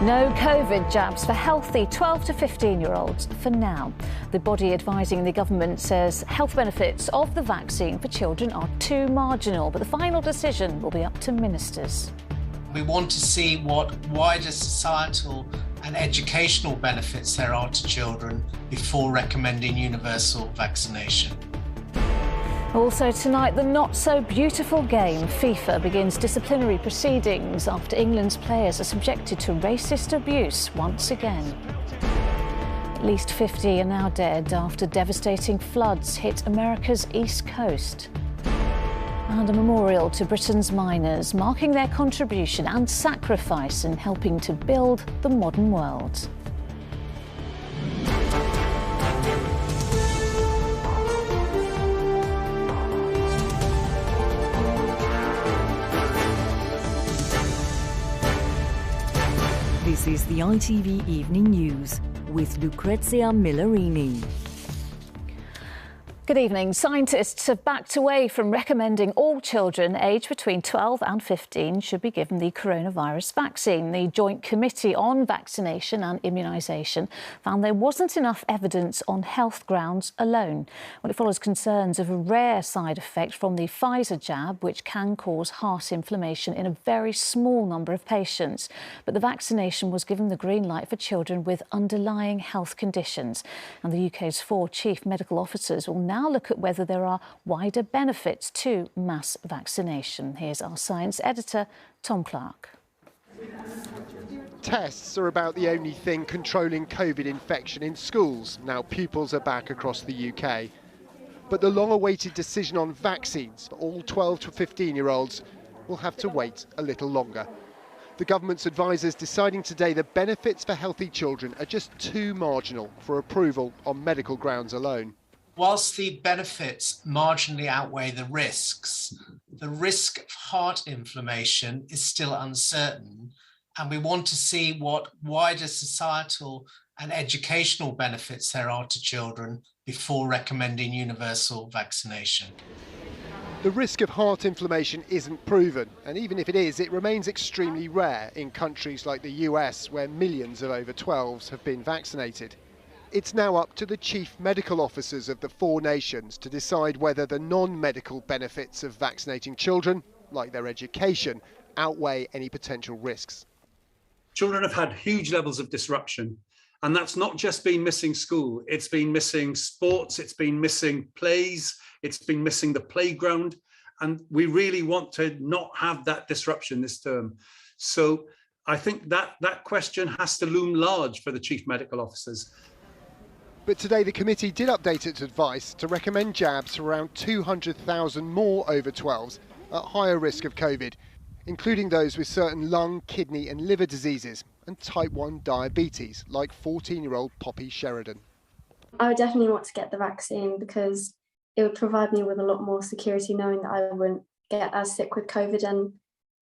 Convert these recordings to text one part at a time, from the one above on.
No COVID jabs for healthy 12 to 15-year-olds for now. The body advising the government says health benefits of the vaccine for children are too marginal, but the final decision will be up to ministers. We want to see what wider societal and educational benefits there are to children before recommending universal vaccination. Also tonight, the not-so-beautiful game. FIFA begins disciplinary proceedings after England's players are subjected to racist abuse once again. At least 50 are now dead after devastating floods hit America's east coast. And a memorial to Britain's miners, marking their contribution and sacrifice in helping to build the modern world. This is the ITV Evening News with Lucrezia Millarini. Good evening. Scientists have backed away from recommending all children aged between 12 and 15 should be given the coronavirus vaccine. The Joint Committee on Vaccination and Immunisation found there wasn't enough evidence on health grounds alone. Well, it follows concerns of a rare side effect from the Pfizer jab, which can cause heart inflammation in a very small number of patients. But the vaccination was given the green light for children with underlying health conditions. And the UK's 4 chief medical officers will now look at whether there are wider benefits to mass vaccination. Here's our science editor, Tom Clark. Tests are about the only thing controlling COVID infection in schools. Now pupils are back across the UK. But the long-awaited decision on vaccines for all 12 to 15-year-olds will have to wait a little longer. The government's advisers deciding today the benefits for healthy children are just too marginal for approval on medical grounds alone. Whilst the benefits marginally outweigh the risk of heart inflammation is still uncertain, and we want to see what wider societal and educational benefits there are to children before recommending universal vaccination. The risk of heart inflammation isn't proven, and even if it is, it remains extremely rare in countries like the US, where millions of over 12s have been vaccinated. It's now up to the chief medical officers of the 4 nations to decide whether the non-medical benefits of vaccinating children, like their education, outweigh any potential risks. Children have had huge levels of disruption, and that's not just been missing school. It's been missing sports, it's been missing plays, it's been missing the playground, and we really want to not have that disruption this term. So I think that question has to loom large for the chief medical officers. But today the committee did update its advice to recommend jabs for around 200,000 more over 12s at higher risk of COVID, including those with certain lung, kidney and liver diseases and type 1 diabetes, like 14-year-old Poppy Sheridan. I would definitely want to get the vaccine because it would provide me with a lot more security knowing that I wouldn't get as sick with COVID, and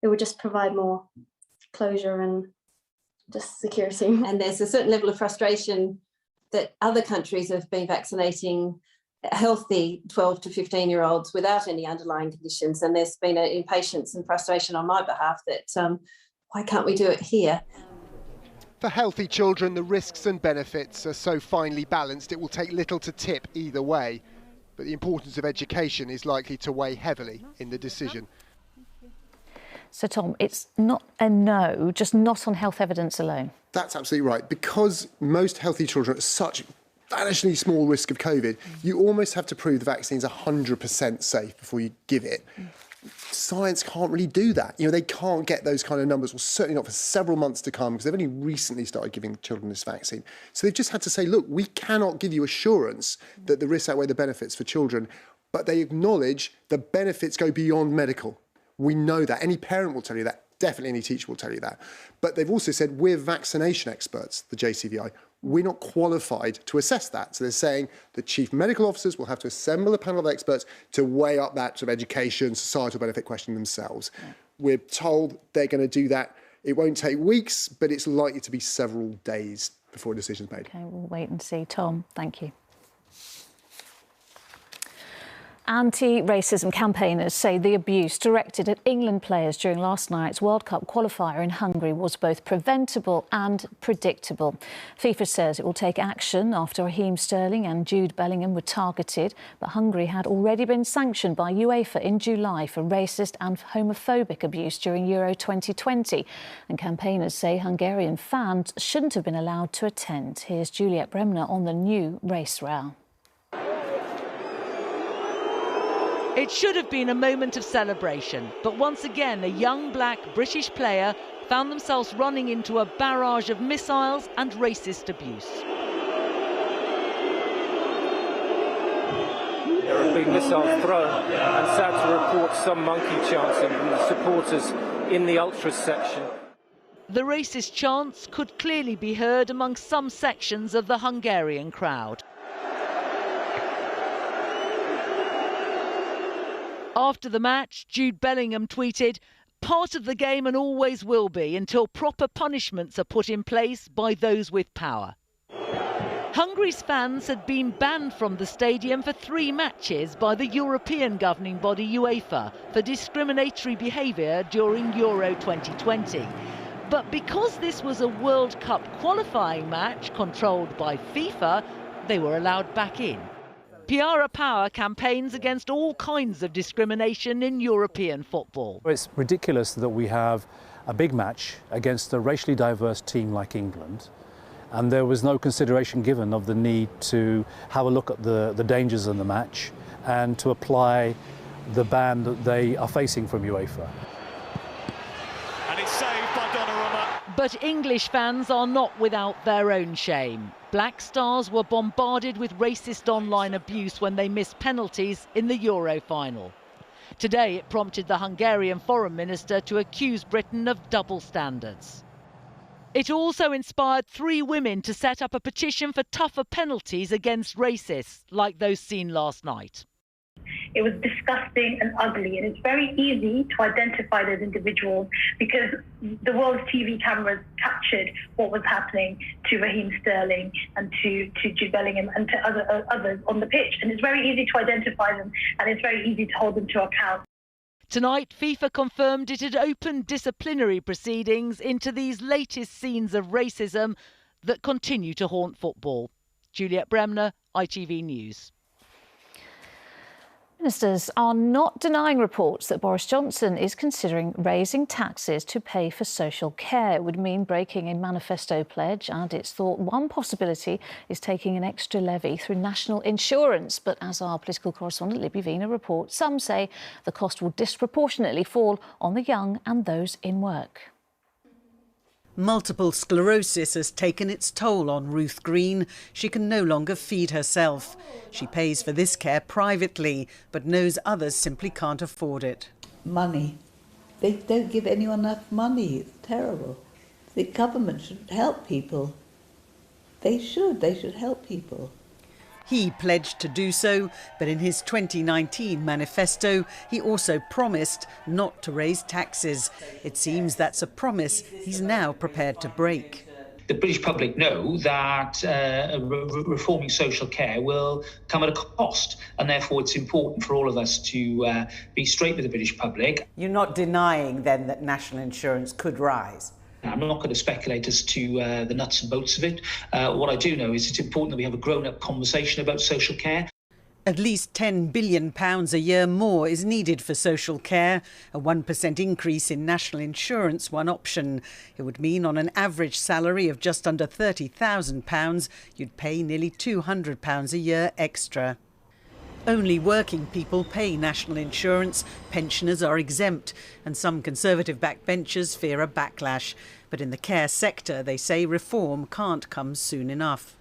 it would just provide more closure and just security. And there's a certain level of frustration that other countries have been vaccinating healthy 12 to 15-year-olds without any underlying conditions. And there's been an impatience and frustration on my behalf that why can't we do it here? For healthy children, the risks and benefits are so finely balanced it will take little to tip either way. But the importance of education is likely to weigh heavily in the decision. So, Tom, it's not a no, just not on health evidence alone. That's absolutely right. Because most healthy children are at such vanishingly small risk of COVID, you almost have to prove the vaccine's 100% safe before you give it. Science can't really do that. You know, they can't get those kind of numbers, or certainly not for several months to come, because they've only recently started giving children this vaccine. So they've just had to say, look, we cannot give you assurance that the risks outweigh the benefits for children, but they acknowledge the benefits go beyond medical. We know that. Any parent will tell you that. Definitely any teacher will tell you that. But they've also said we're vaccination experts, the JCVI. We're not qualified to assess that. So they're saying the chief medical officers will have to assemble a panel of experts to weigh up that sort of education, societal benefit question themselves. Yeah. We're told they're going to do that. It won't take weeks, but it's likely to be several days before a decision's made. OK, we'll wait and see. Tom, thank you. Anti-racism campaigners say the abuse directed at England players during last night's World Cup qualifier in Hungary was both preventable and predictable. FIFA says it will take action after Raheem Sterling and Jude Bellingham were targeted, but Hungary had already been sanctioned by UEFA in July for racist and homophobic abuse during Euro 2020. And campaigners say Hungarian fans shouldn't have been allowed to attend. Here's Juliet Bremner on the new race row. It should have been a moment of celebration, but once again a young black British player found themselves running into a barrage of missiles and racist abuse. There have been missiles thrown and sad to report some monkey chanting from the supporters in the ultras section. The racist chants could clearly be heard among some sections of the Hungarian crowd. After the match, Jude Bellingham tweeted, "Part of the game and always will be until proper punishments are put in place by those with power." Hungary's fans had been banned from the stadium for 3 matches by the European governing body UEFA for discriminatory behaviour during Euro 2020. But because this was a World Cup qualifying match controlled by FIFA, they were allowed back in. Piara Power campaigns against all kinds of discrimination in European football. It's ridiculous that we have a big match against a racially diverse team like England, and there was no consideration given of the need to have a look at the dangers in the match and to apply the ban that they are facing from UEFA. And it's saved by Donnarumma. But English fans are not without their own shame. Black Stars were bombarded with racist online abuse when they missed penalties in the Euro final. Today it prompted the Hungarian foreign minister to accuse Britain of double standards. It also inspired 3 women to set up a petition for tougher penalties against racists, like those seen last night. It was disgusting and ugly, and it's very easy to identify those individuals because the world's TV cameras captured what was happening to Raheem Sterling and to Jude Bellingham and to others on the pitch. And it's very easy to identify them, and it's very easy to hold them to account. Tonight, FIFA confirmed it had opened disciplinary proceedings into these latest scenes of racism that continue to haunt football. Juliet Bremner, ITV News. Ministers are not denying reports that Boris Johnson is considering raising taxes to pay for social care. It would mean breaking a manifesto pledge, and it's thought one possibility is taking an extra levy through national insurance. But as our political correspondent Libby Vina reports, some say the cost will disproportionately fall on the young and those in work. Multiple sclerosis has taken its toll on Ruth Green. She can no longer feed herself. She pays for this care privately, but knows others simply can't afford it. Money. They don't give anyone enough money. It's terrible. The government should help people. They should help people. He pledged to do so, but in his 2019 manifesto, he also promised not to raise taxes. It seems that's a promise he's now prepared to break. The British public know that reforming social care will come at a cost, and therefore it's important for all of us to be straight with the British public. You're not denying then that national insurance could rise? I'm not going to speculate as to the nuts and bolts of it. What I do know is it's important that we have a grown-up conversation about social care. At least £10 billion a year more is needed for social care. A 1% increase in national insurance one option. It would mean on an average salary of just under £30,000, you'd pay nearly £200 a year extra. Only working people pay national insurance. Pensioners are exempt, and some Conservative backbenchers fear a backlash. But in the care sector, they say reform can't come soon enough.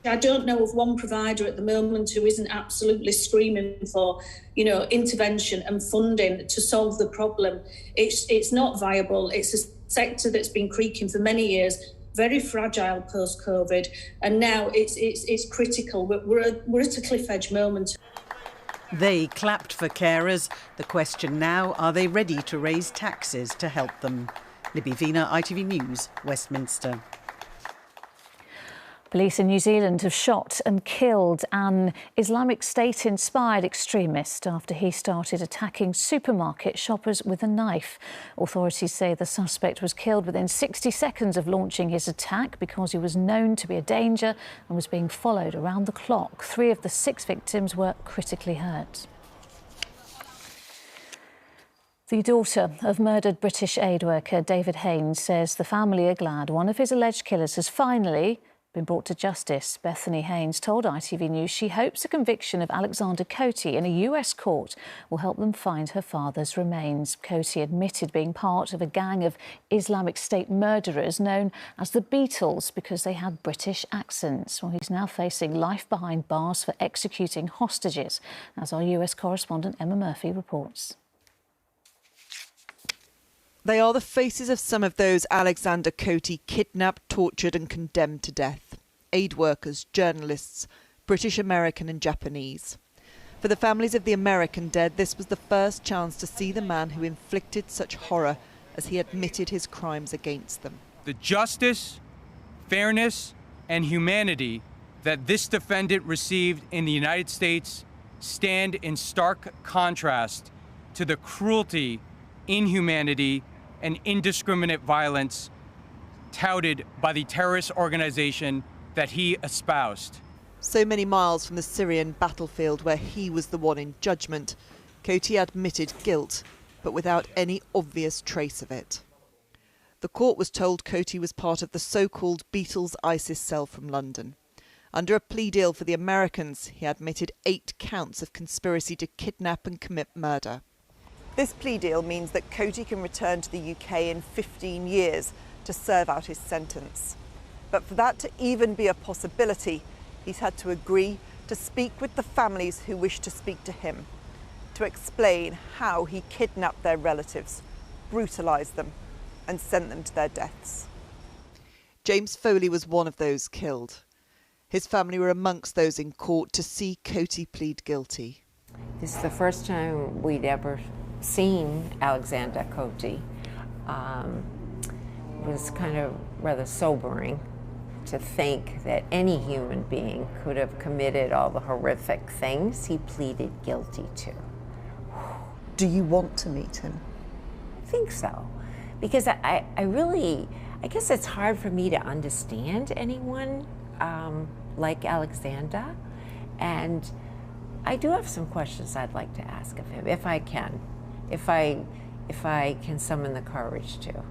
I don't know of one provider at the moment who isn't absolutely screaming for, intervention and funding to solve the problem. It's not viable. It's a sector that's been creaking for many years, very fragile post-COVID, and now it's critical. We're at a cliff edge moment. They clapped for carers. The question now, are they ready to raise taxes to help them? Libby Vina, ITV News, Westminster. Police in New Zealand have shot and killed an Islamic State-inspired extremist after he started attacking supermarket shoppers with a knife. Authorities say the suspect was killed within 60 seconds of launching his attack because he was known to be a danger and was being followed around the clock. 3 of the 6 victims were critically hurt. The daughter of murdered British aid worker David Haines says the family are glad one of his alleged killers has finally been brought to justice. Bethany Haines told ITV News she hopes a conviction of Alexander Cotie in a US court will help them find her father's remains. Cotie admitted being part of a gang of Islamic State murderers known as the Beatles because they had British accents. Well, he's now facing life behind bars for executing hostages, as our US correspondent Emma Murphy reports. They are the faces of some of those Alexander Cotie kidnapped, tortured and condemned to death. Aid workers, journalists, British, American and Japanese. For the families of the American dead, this was the first chance to see the man who inflicted such horror as he admitted his crimes against them. The justice, fairness and humanity that this defendant received in the United States stand in stark contrast to the cruelty, inhumanity and indiscriminate violence touted by the terrorist organization that he espoused. So many miles from the Syrian battlefield where he was the one in judgment, Cotie admitted guilt, but without any obvious trace of it. The court was told Cotie was part of the so-called Beatles ISIS cell from London. Under a plea deal for the Americans, he admitted 8 counts of conspiracy to kidnap and commit murder. This plea deal means that Cotie can return to the UK in 15 years to serve out his sentence. But for that to even be a possibility, he's had to agree to speak with the families who wish to speak to him, to explain how he kidnapped their relatives, brutalised them and sent them to their deaths. James Foley was one of those killed. His family were amongst those in court to see Cotie plead guilty. This is the first time we'd ever seen Alexander Cotie. It was kind of rather sobering to think that any human being could have committed all the horrific things he pleaded guilty to. Do you want to meet him? I think so, because I guess it's hard for me to understand anyone like Alexander, and I do have some questions I'd like to ask of him, if I can. If I can summon the courage to.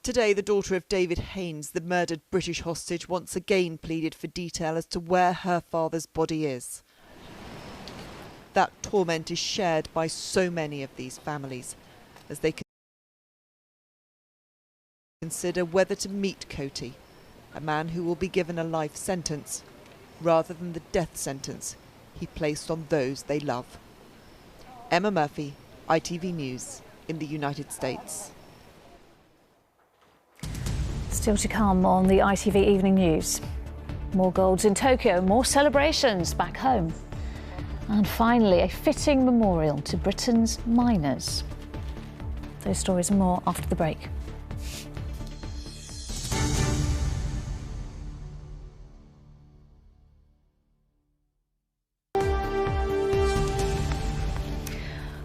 Today, the daughter of David Haines, the murdered British hostage, once again pleaded for detail as to where her father's body is. That torment is shared by so many of these families as they consider whether to meet Cotie, a man who will be given a life sentence, rather than the death sentence he placed on those they love. Emma Murphy, ITV News in the United States. Still to come on the ITV Evening News. More golds in Tokyo, more celebrations back home. And finally, a fitting memorial to Britain's miners. Those stories and more after the break.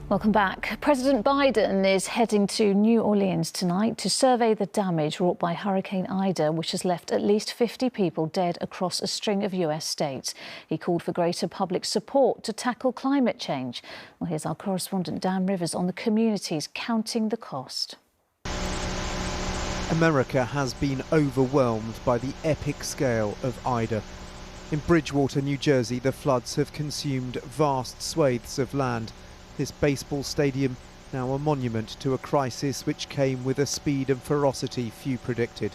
Welcome back. President Biden is heading to New Orleans tonight to survey the damage wrought by Hurricane Ida, which has left at least 50 people dead across a string of US states. He called for greater public support to tackle climate change. Well, here's our correspondent Dan Rivers on the communities counting the cost. America has been overwhelmed by the epic scale of Ida. In Bridgewater, New Jersey, the floods have consumed vast swathes of land. This baseball stadium now a monument to a crisis which came with a speed and ferocity few predicted.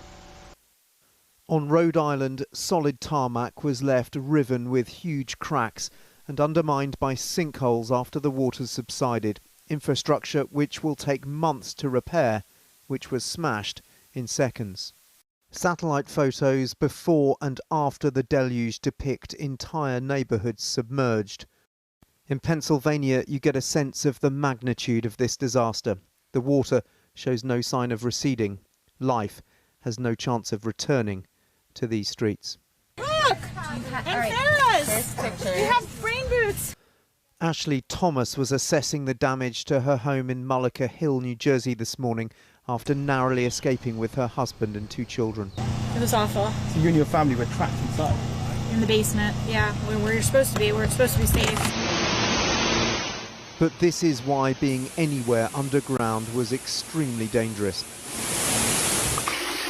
On Rhode Island, solid tarmac was left riven with huge cracks and undermined by sinkholes after the waters subsided. Infrastructure which will take months to repair, which was smashed in seconds. Satellite photos before and after the deluge depict entire neighbourhoods submerged. In Pennsylvania, you get a sense of the magnitude of this disaster. The water shows no sign of receding. Life has no chance of returning to these streets. Run! You have brain boots. Ashley Thomas was assessing the damage to her home in Mullica Hill, New Jersey this morning after narrowly escaping with her husband and 2 children. It was awful. So you and your family were trapped inside? In the basement, yeah, where we're supposed to be. We're supposed to be safe. But this is why being anywhere underground was extremely dangerous.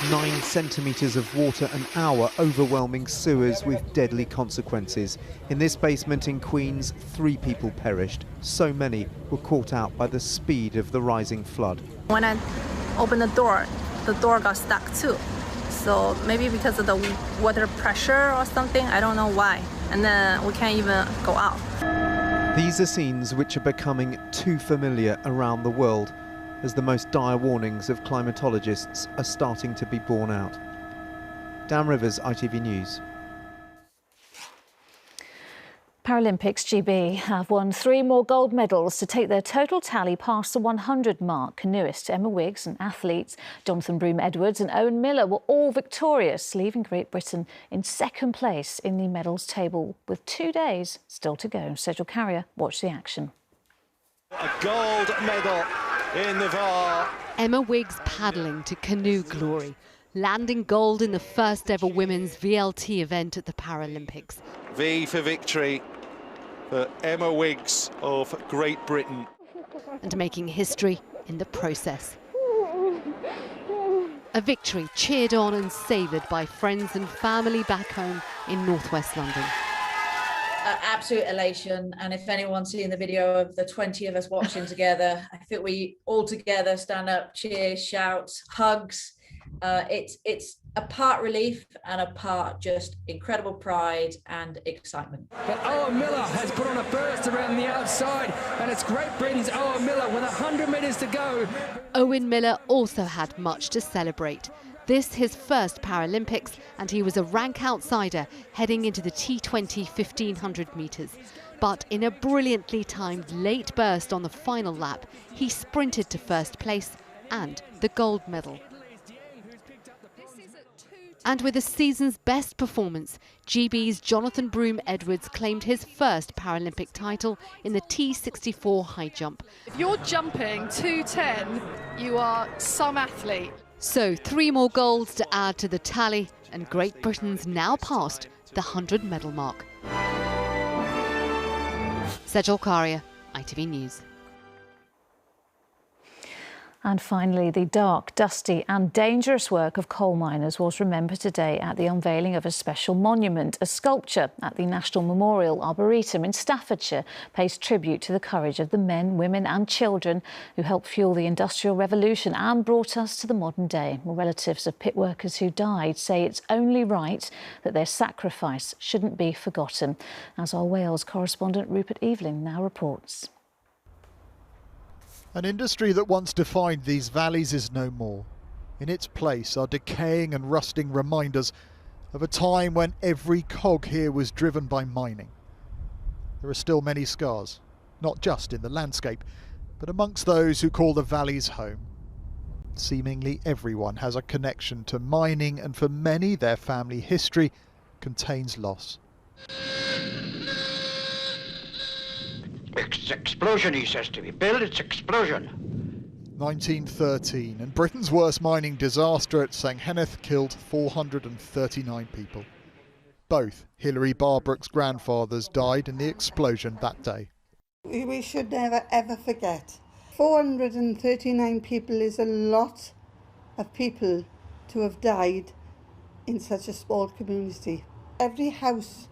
9 centimetres of water an hour overwhelming sewers with deadly consequences. In this basement in Queens, 3 people perished. So many were caught out by the speed of the rising flood. When I opened the door got stuck too. So maybe because of the water pressure or something, I don't know why. And then we can't even go out. These are scenes which are becoming too familiar around the world, as the most dire warnings of climatologists are starting to be borne out. Dan Rivers, ITV News. Paralympics GB have won 3 more gold medals to take their total tally past the 100 mark. Canoeist Emma Wiggs and athletes Jonathan Broome-Edwards and Owen Miller were all victorious, leaving Great Britain in 2nd place in the medals table with 2 days still to go. Cedric Carrier, watch the action. A gold medal in the VAR. Emma Wiggs paddling to canoe glory, landing gold in the first ever women's VLT event at the Paralympics. V for victory for Emma Wiggs of Great Britain. And making history in the process. A victory cheered on and savoured by friends and family back home in northwest London. Absolute elation, and if anyone's seen the video of the 20 of us watching together, I think we all together stand up, cheer, shout, hugs. It's a part relief and a part just incredible pride and excitement. But Owen Miller has put on a burst around the outside, and it's Great Britain's Owen Miller with 100 metres to go. Owen Miller also had much to celebrate. This his first Paralympics, and he was a rank outsider heading into the T20 1500 metres. But in a brilliantly timed late burst on the final lap, he sprinted to first place and the gold medal. And with the season's best performance, GB's Jonathan Broome-Edwards claimed his first Paralympic title in the T64 high jump. If you're jumping 2:10, you are some athlete. So 3 more golds to add to the tally, and Great Britain's now passed the 100 medal mark. Cedric Carrier, ITV News. And finally, the dark, dusty and dangerous work of coal miners was remembered today at the unveiling of a special monument. A sculpture at the National Memorial Arboretum in Staffordshire pays tribute to the courage of the men, women and children who helped fuel the Industrial Revolution and brought us to the modern day. Relatives of pit workers who died say it's only right that their sacrifice shouldn't be forgotten, as our Wales correspondent Rupert Evelyn now reports. An industry that once defined these valleys is no more. In its place are decaying and rusting reminders of a time when every cog here was driven by mining. There are still many scars, not just in the landscape, but amongst those who call the valleys home. Seemingly everyone has a connection to mining, and for many their family history contains loss. It's explosion, he says to me. Bill, it's explosion. 1913, and Britain's worst mining disaster at St Henneth killed 439 people. Both Hilary Barbrook's grandfathers died in the explosion that day. We should never ever forget. 439 people is a lot of people to have died in such a small community. Every house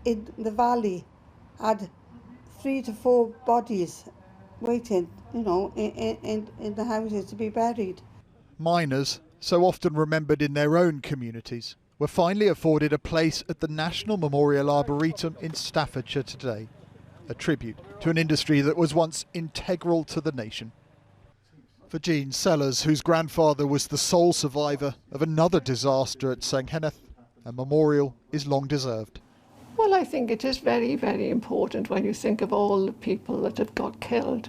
in the valley had 3 to 4 bodies waiting, in the houses to be buried. Miners, so often remembered in their own communities, were finally afforded a place at the National Memorial Arboretum in Staffordshire today, a tribute to an industry that was once integral to the nation. For Jean Sellers, whose grandfather was the sole survivor of another disaster at St Henneth, a memorial is long deserved. Well, I think it is very, very important when you think of all the people that have got killed,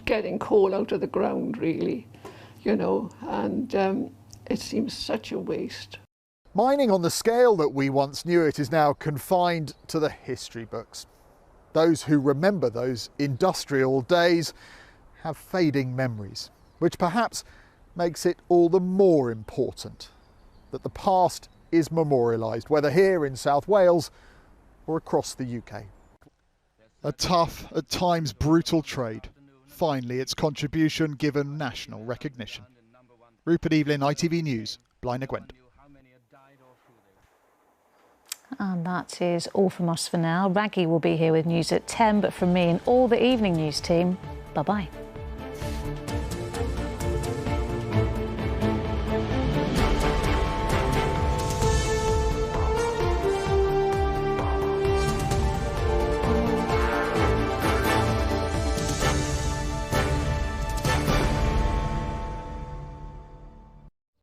getting coal out of the ground, really, and it seems such a waste. Mining on the scale that we once knew it is now confined to the history books. Those who remember those industrial days have fading memories, which perhaps makes it all the more important that the past is memorialised, whether here in South Wales or across the UK. A tough, at times brutal trade. Finally, its contribution given national recognition. Rupert Evelyn, ITV News, Blaenau Gwent. And that is all from us for now. Raggy will be here with news at 10, but from me and all the evening news team, bye-bye.